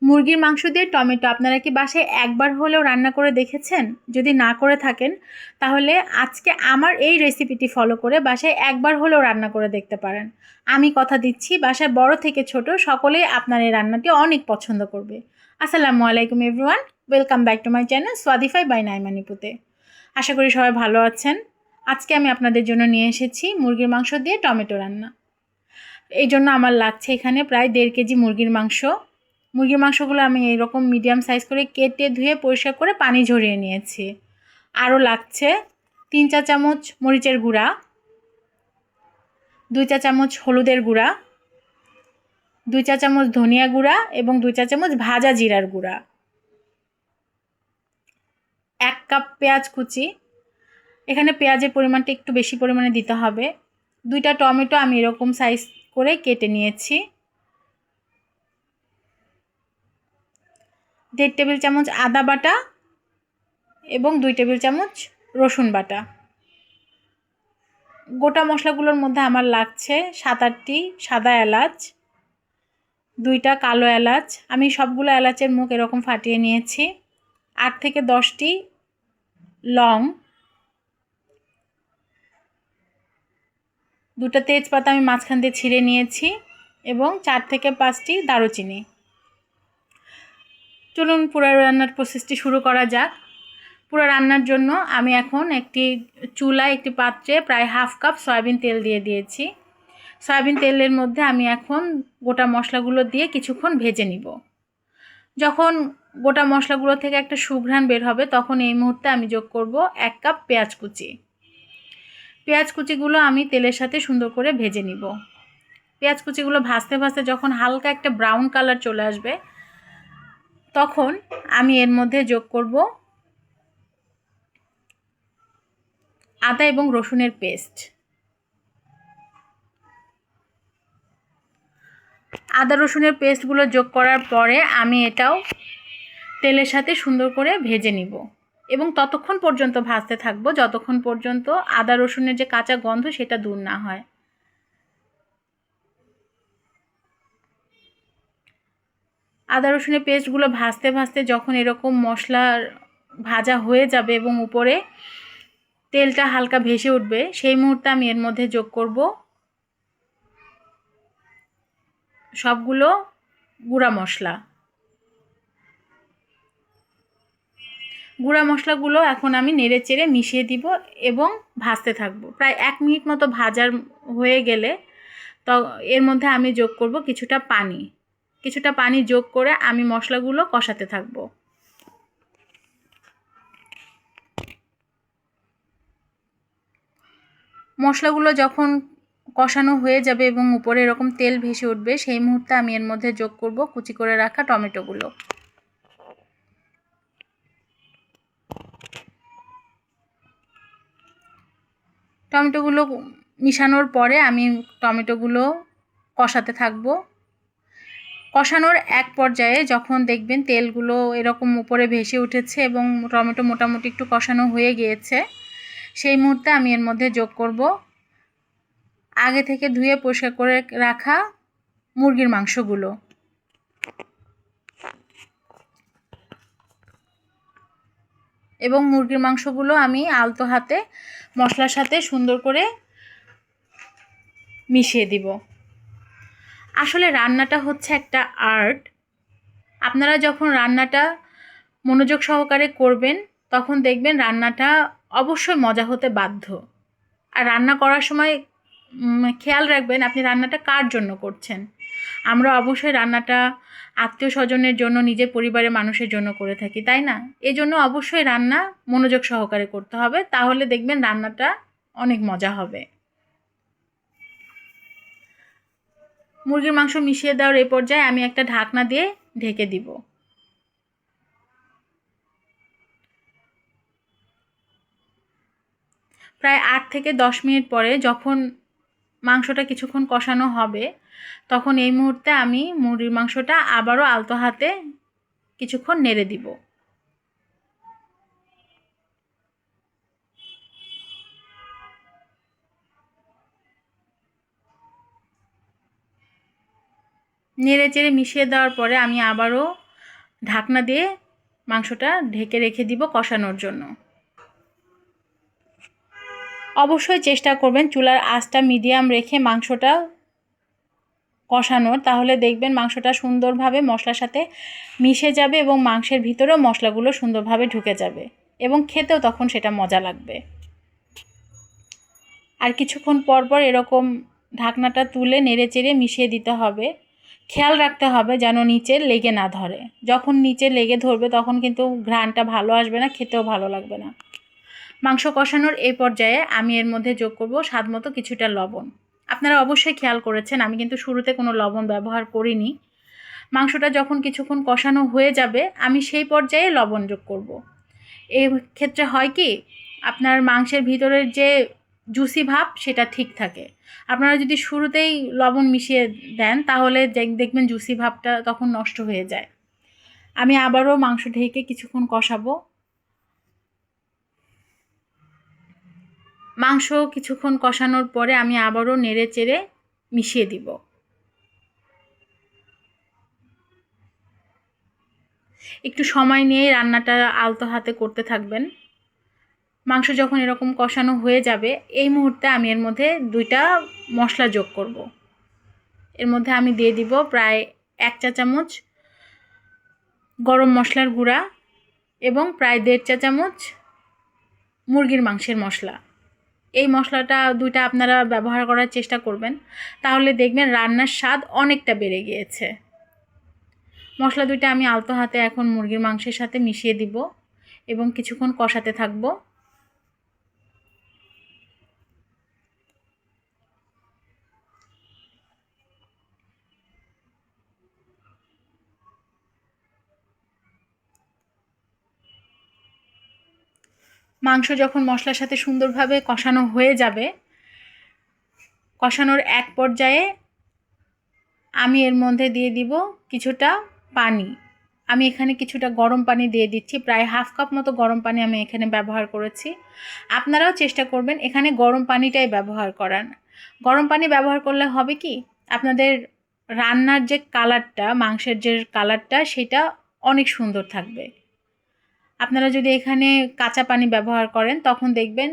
মুরগির মাংস দিয়ে টমেটো আপনারা কি বাসায় একবার হলেও রান্না করে দেখেছেন? যদি না করে থাকেন তাহলে আজকে আমার এই রেসিপিটি ফলো করে বাসায় একবার হলেও রান্না করে দেখতে পারেন। আমি কথা দিচ্ছি বাসায় বড় থেকে ছোট সকলেই আপনার এই রান্নাটি অনেক পছন্দ করবে। আসসালামু আলাইকুম everyone, welcome back to my channel Swadify by নাইমানিপুতে। আশা করি সবাই ভালো আছেন। আজকে আমি আপনাদের জন্য নিয়ে এসেছি মুরগির মাংস দিয়ে টমেটো রান্না। এই জন্য আমার লাগছে এখানে প্রায় 1.5 কেজি মুরগির মাংস। মুরগির মাংসগুলো আমি এইরকম মিডিয়াম সাইজ করে কেটে ধুয়ে পরিষ্কার করে পানি ঝরিয়ে নিয়েছি। আরও লাগছে 3 চা চামচ মরিচের গুঁড়া, 2 চা চামচ হলুদের গুঁড়া, 2 চা চামচ ধনিয়া গুঁড়া এবং 2 চা চামচ ভাজা জিরার গুঁড়া, 1 কাপ পেঁয়াজ কুচি। এখানে পেঁয়াজের পরিমাণটা একটু বেশি পরিমাণে দিতে হবে। 2টা টমেটো আমি এরকম সাইজ করে কেটে নিয়েছি। 1.5 টেবিল চামচ আদা বাটা এবং 2 টেবিল চামচ রসুন বাটা। গোটা মশলাগুলোর মধ্যে আমার লাগছে 7-8টি সাদা এলাচ, 2টা কালো এলাচ। আমি সবগুলো এলাচের মুখ এরকম ফাটিয়ে নিয়েছি। 8 থেকে 10টি লং, 2টা তেজপাতা আমি মাঝখান দিয়ে ছিঁড়ে নিয়েছি এবং 4 থেকে 5টি দারুচিনি। চলুন পুরো রান্নার প্রসেসটি শুরু করা যাক। পুরো রান্নার জন্য আমি এখন একটি চুলায় একটি পাত্রে প্রায় 1/2 কাপ সয়াবিন তেল দিয়ে দিয়েছি। সয়াবিন তেলের মধ্যে আমি এখন গোটা মশলাগুলো দিয়ে কিছুক্ষণ ভেজে নিব। যখন গোটা মশলাগুলো থেকে একটা সুঘ্রাণ বের হবে তখন এই মুহূর্তে আমি যোগ করব 1 কাপ পেঁয়াজ কুচি। পেঁয়াজ কুচিগুলো আমি তেলের সাথে সুন্দর করে ভেজে নিব। পেঁয়াজ কুচিগুলো ভাজতে ভাজতে যখন হালকা একটা ব্রাউন কালার চলে আসবে তখন আমি এর মধ্যে যোগ করব আদা এবং রসুনের পেস্ট। আদা রসুনের পেস্টগুলো যোগ করার পরে আমি এটাও তেলের সাথে সুন্দর করে ভেজে নিব এবং ততক্ষণ পর্যন্ত ভাজতে থাকবো যতক্ষণ পর্যন্ত আদা রসুনের যে কাঁচা গন্ধ সেটা দূর না হয়। আদা রসুনের পেস্টগুলো ভাজতে ভাজতে যখন এরকম মশলার ভাজা হয়ে যাবে এবং উপরে তেলটা হালকা ভেসে উঠবে সেই মুহূর্তে আমি এর মধ্যে যোগ করব সবগুলো গুঁড়া মশলা। গুঁড়া মশলাগুলো এখন আমি নেড়ে চেড়ে মিশিয়ে দিব এবং ভাজতে থাকবো। প্রায় 1 মিনিট মতো ভাজার হয়ে গেলে তো এর মধ্যে আমি যোগ করব কিছুটা পানি যোগ করে আমি মশলাগুলো কষাতে থাকবো। মশলাগুলো যখন কষানো হয়ে যাবে এবং উপরে এরকম তেল ভেসে উঠবে সেই মুহূর্তে আমি এর মধ্যে যোগ করব কুচি করে রাখা টমেটোগুলো। টমেটোগুলো মিশানোর পরে আমি টমেটোগুলো কষাতে থাকবো। কষানোর এক পর্যায়ে যখন দেখবেন তেলগুলো এরকম উপরে ভেসে উঠেছে এবং টমেটো মোটামুটি একটু কষানো হয়ে গিয়েছে সেই মুহূর্তে আমি এর মধ্যে যোগ করব আগে থেকে ধুয়ে পরিষ্কার করে রাখা মুরগির মাংসগুলো। এবং মুরগির মাংসগুলো আমি আলতো হাতে মশলার সাথে সুন্দর করে মিশিয়ে দিব। আসলে রান্নাটা হচ্ছে একটা আর্ট। আপনারা যখন রান্নাটা মনোযোগ সহকারে করবেন তখন দেখবেন রান্নাটা অবশ্যই মজা হতে বাধ্য। আর রান্না করার সময় খেয়াল রাখবেন আপনি রান্নাটা কার জন্য করছেন। আমরা অবশ্যই রান্নাটা আত্মীয় স্বজনের জন্য, নিজের পরিবারের মানুষের জন্য করে থাকি, তাই না? এই জন্য অবশ্যই রান্না মনোযোগ সহকারে করতে হবে, তাহলে দেখবেন রান্নাটা অনেক মজা হবে। মুরগির মাংস মিশিয়ে দেওয়ার এই পর্যায়ে আমি একটা ঢাকনা দিয়ে ঢেকে দিব। প্রায় 8 থেকে 10 মিনিট পরে যখন মাংসটা কিছুক্ষণ কষানো হবে তখন এই মুহূর্তে আমি মুরগির মাংসটা আবারও আলতো হাতে কিছুক্ষণ নেড়ে দিব। নেড়ে চেড়ে মিশিয়ে দেওয়ার পরে আমি আবারও ঢাকনা দিয়ে মাংসটা ঢেকে রেখে দিব কষানোর জন্য। অবশ্যই চেষ্টা করবেন চুলার আঁচটা মিডিয়াম রেখে মাংসটা কষানোর, তাহলে দেখবেন মাংসটা সুন্দরভাবে মশলার সাথে মিশে যাবে এবং মাংসের ভিতরেও মশলাগুলো সুন্দরভাবে ঢুকে যাবে এবং খেতেও তখন সেটা মজা লাগবে। আর কিছুক্ষণ পর পর এরকম ঢাকনাটা তুলে নেড়েচেড়ে মিশিয়ে দিতে হবে। খেয়াল রাখতে হবে যেন নিচে লেগে না ধরে। যখন নিচে লেগে ধরবে তখন কিন্তু ঘ্রাণটা ভালো আসবে না, খেতেও ভালো লাগবে না। মাংস কষানোর এই পর্যায়ে আমি এর মধ্যে যোগ করব স্বাদমতো কিছুটা লবণ। আপনারা অবশ্যই খেয়াল করেছেন আমি কিন্তু শুরুতে কোনো লবণ ব্যবহার করিনি। মাংসটা যখন কিছুক্ষণ কষানো হয়ে যাবে আমি সেই পর্যায়ে লবণ যোগ করব। এই ক্ষেত্রে হয় কি, আপনার মাংসের ভিতরের যে জুসি ভাব সেটা ঠিক থাকে। আপনারা যদি শুরুতেই লবণ মিশিয়ে দেন তাহলে দেখবেন জুসি ভাবটা তখন নষ্ট হয়ে যায়। আমি আবারও মাংস ঢেকে কিছুক্ষণ কষাবো। মাংস কিছুক্ষণ কষানোর পরে আমি আবারও নেড়ে চেড়ে মিশিয়ে দিব। একটু সময় নিয়ে রান্নাটা আলতো হাতে করতে থাকবেন। মাংস যখন এরকম কষানো হয়ে যাবে এই মুহূর্তে আমি এর মধ্যে 2টা মশলা যোগ করব। এর মধ্যে আমি দিয়ে দিব প্রায় 1 চা চামচ গরম মশলার গুঁড়া এবং প্রায় 1.5 চা চামচ মুরগির মাংসের মশলা। এই মশলাটা 2টা আপনারা ব্যবহার করার চেষ্টা করবেন, তাহলে দেখবেন রান্নার স্বাদ অনেকটা বেড়ে গিয়েছে। মশলা 2টা আমি আলতো হাতে এখন মুরগির মাংসের সাথে মিশিয়ে দিব এবং কিছুক্ষণ কষাতে থাকব। মাংস যখন মশলার সাথে সুন্দরভাবে কষানো হয়ে যাবে, কষানোর এক পর্যায়ে আমি এর মধ্যে দিয়ে দিব কিছুটা পানি। আমি এখানে কিছুটা গরম পানি দিয়ে দিচ্ছি, প্রায় 1/2 কাপ মতো গরম পানি আমি এখানে ব্যবহার করেছি। আপনারাও চেষ্টা করবেন এখানে গরম পানিটাই ব্যবহার করার। গরম পানি ব্যবহার করলে হবে কি, আপনাদের রান্নার যে কালারটা, মাংসের যে কালারটা সেটা অনেক সুন্দর থাকবে। আপনারা যদি এখানে কাঁচা পানি ব্যবহার করেন তখন দেখবেন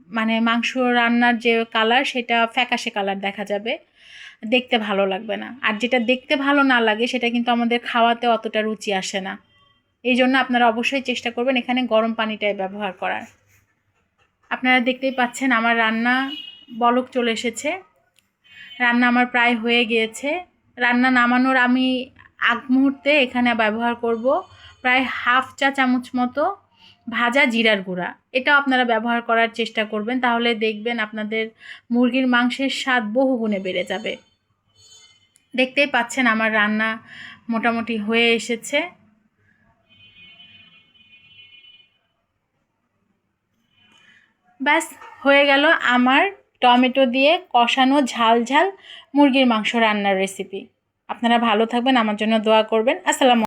মানে মাংস রান্নার যে কালার সেটা ফ্যাকাশে কালার দেখা যাবে, দেখতে ভালো লাগবে না। আর যেটা দেখতে ভালো না লাগে সেটা কিন্তু আমাদের খাওয়াতে অতটা রুচি আসে না। এই জন্য আপনারা অবশ্যই চেষ্টা করবেন এখানে গরম পানিটাই ব্যবহার করার। আপনারা দেখতেই পাচ্ছেন আমার রান্না বলক চলে এসেছে, রান্না আমার প্রায় হয়ে গিয়েছে। রান্না নামানোর আমি আগ মুহূর্তে এখানে ব্যবহার করব প্রায় 1/2 চা চামচ মতো ভাজা জিরার গুঁড়া। এটাও আপনারা ব্যবহার করার চেষ্টা করবেন, তাহলে দেখবেন আপনাদের মুরগির মাংসের স্বাদ বহুগুণে বেড়ে যাবে। দেখতেই পাচ্ছেন আমার রান্না মোটামুটি হয়ে এসেছে। ব্যাস হয়ে গেল আমার টমেটো দিয়ে কষানো ঝাল ঝাল মুরগির মাংস রান্নার রেসিপি। আপনারা ভালো থাকবেন, আমার জন্য দোয়া করবেন। আসসালামু